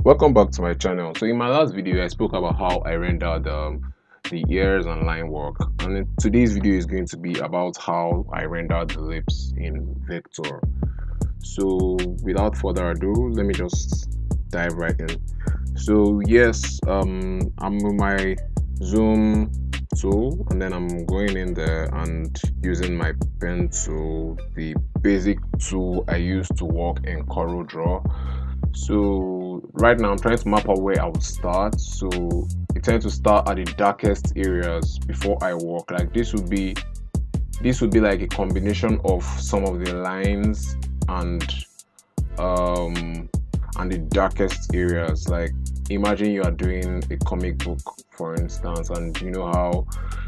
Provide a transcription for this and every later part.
Welcome back to my channel. So in my last video I spoke about how I rendered the ears and line work, and then today's video is going to be about how I rendered the lips in Vector. So without further ado, let me just dive right in. So yes, I'm with my zoom tool, and then I'm going in there and using my pen tool, the basic tool I use to work in CorelDRAW. So right now I'm trying to map out where I would start. So I tend to start at the darkest areas before I work. Like this would be like a combination of some of the lines and um and the darkest areas. Like imagine you are doing a comic book, for instance, and you know how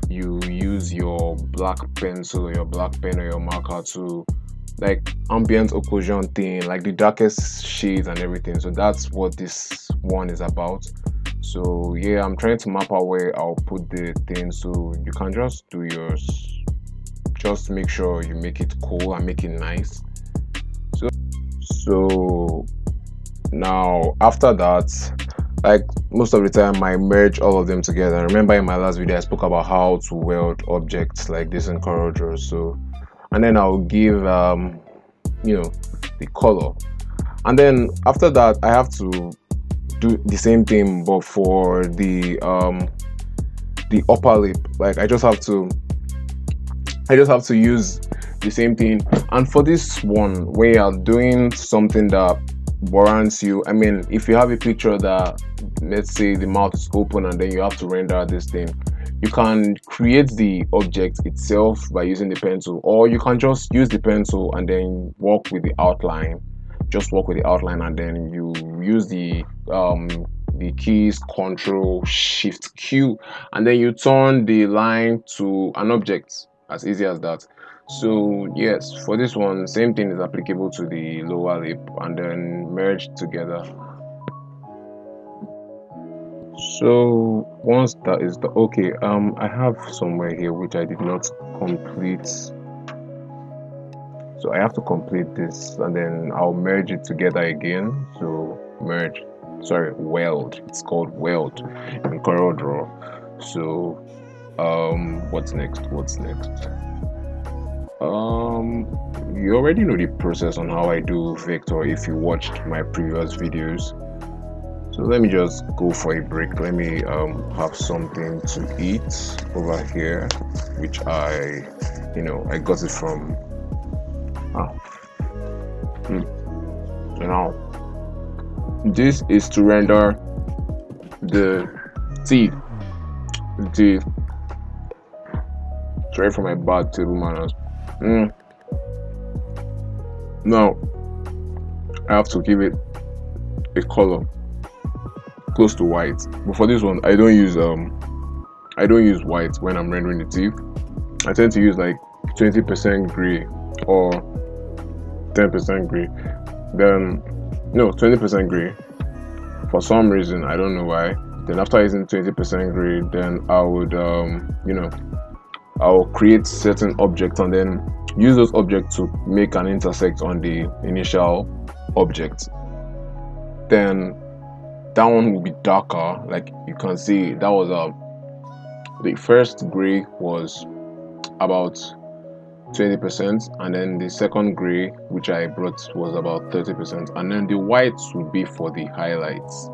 you use your black pencil or your black pen or your marker to like ambient occlusion thing, like the darkest shades and everything. So that's what this one is about. So yeah, I'm trying to map out where I'll put the thing, so you can just do yours. Just make sure you make it cool and make it nice. So now after that, like most of the time I merge all of them together. Remember in my last video I spoke about how to weld objects like this in CorelDRAW. So and then I'll give the color, and then after that I have to do the same thing but for the upper lip. Like I just have to use the same thing. And for this one, where you're doing something that warrants you, I mean, if you have a picture that, let's say the mouth is open and then you have to render this thing, you can create the object itself by using the pencil, or you can just use the pencil and then work with the outline. Just work with the outline, and then you use the keys Control Shift Q, and then you turn the line to an object. As easy as that. So yes, for this one, same thing is applicable to the lower lip, and then merge together. So once that is the okay, I have somewhere here which I did not complete, so I have to complete this and then I'll merge it together again. So weld, it's called weld in CorelDRAW. So what's next? You already know the process on how I do Vector if you watched my previous videos. So let me just go for a break. Let me have something to eat over here, which I got it from so now this is to render the teeth. Sorry for my bad table manners. Now I have to give it a color close to white, but for this one I don't use white when I'm rendering the teeth. I tend to use like 20% gray or 10% gray. Then no, 20% gray for some reason, I don't know why. Then after using 20% gray, then I would I'll create certain objects and then use those objects to make an intersect on the initial object. Then that one will be darker. Like you can see, that was the first gray was about 20%, and then the second gray which I brought was about 30%, and then the whites would be for the highlights.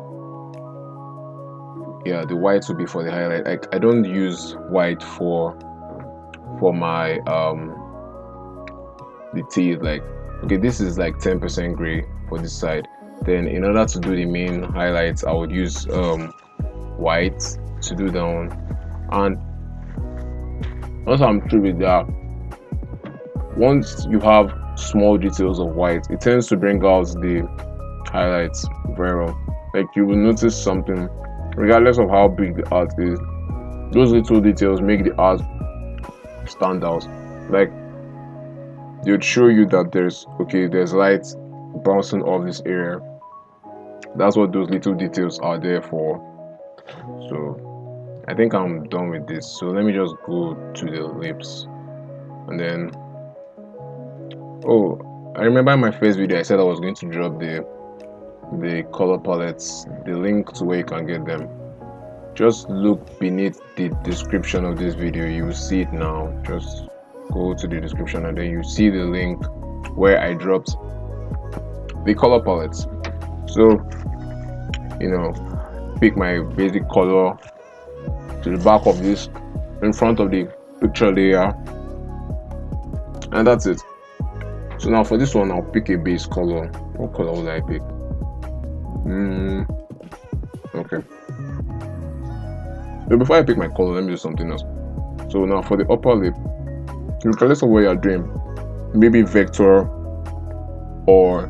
Yeah, the whites would be for the highlight. Like I don't use white for my the teeth. Like okay, this is like 10% gray for this side. Then in order to do the main highlights, I would use white to do down. And once I'm through with that, once you have small details of white, it tends to bring out the highlights very well. Like you will notice something, regardless of how big the art is, those little details make the art stand out. Like they would show you that there's light bouncing off this area. That's what those little details are there for. So I think I'm done with this. So let me just go to the lips, and then I remember in my first video I said I was going to drop the color palettes, the link to where you can get them. Just look beneath the description of this video, you will see it now. Just go to the description and then you see the link where I dropped the color palettes. So, you know, pick my basic color to the back of this, in front of the picture layer, and that's it. So now for this one, I'll pick a base color. What color will I pick? Okay. So before I pick my color, let me do something else. So now for the upper lip, regardless of what you're doing, maybe vector or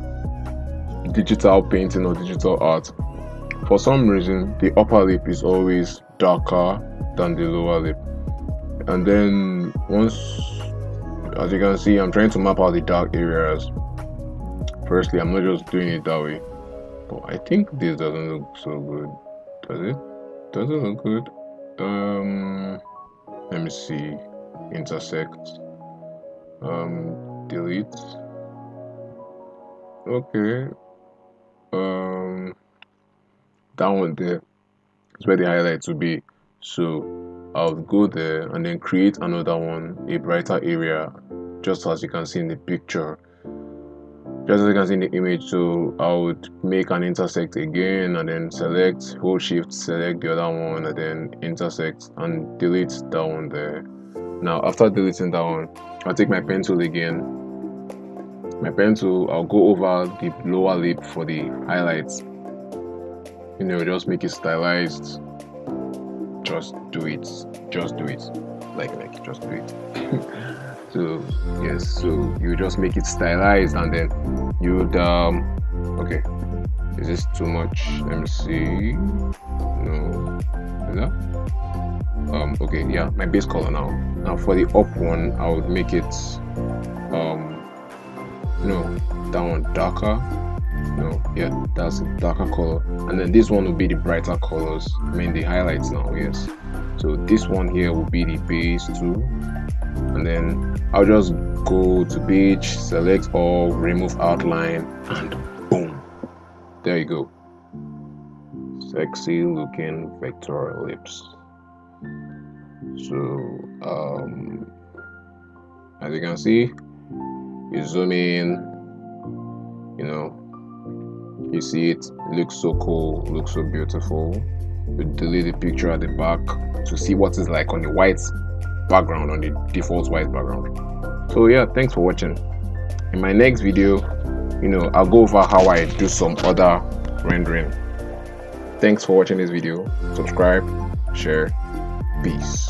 digital painting or digital art, for some reason the upper lip is always darker than the lower lip. And then once, as you can see, I'm trying to map out the dark areas. Firstly, I'm not just doing it that way, but I think this doesn't look so good. Does it? Does it look good? Let me see. Intersect. Delete. Okay. That one there is where the highlights will be. So I'll go there and then create another one, a brighter area, just as you can see in the picture, just as you can see in the image. So I would make an intersect again and then select, hold shift, select the other one and then intersect and delete that one there. Now after deleting that one, I'll take my pencil again. My pencil, I'll go over the lower lip for the highlights. You know, just make it stylized. Just do it. Just do it. Like, just do it. So yes, so you just make it stylized and then you would okay, is this too much? Let me see. No, is that okay? Yeah, my base color now. Now for the up one, I would make it no, that one darker. No, yeah, that's a darker color, and then this one will be the brighter colors, I mean the highlights now. Yes, so this one here will be the base too, and then I'll just go to page, select all, remove outline, and boom, there you go. Sexy looking vector lips. So as you can see, you zoom in, you know, you see it looks so cool, looks so beautiful. You delete the picture at the back to see what it's like on the white background, on the default white background. So yeah, thanks for watching. In my next video, you know, I'll go over how I do some other rendering. Thanks for watching this video. Subscribe, share, peace.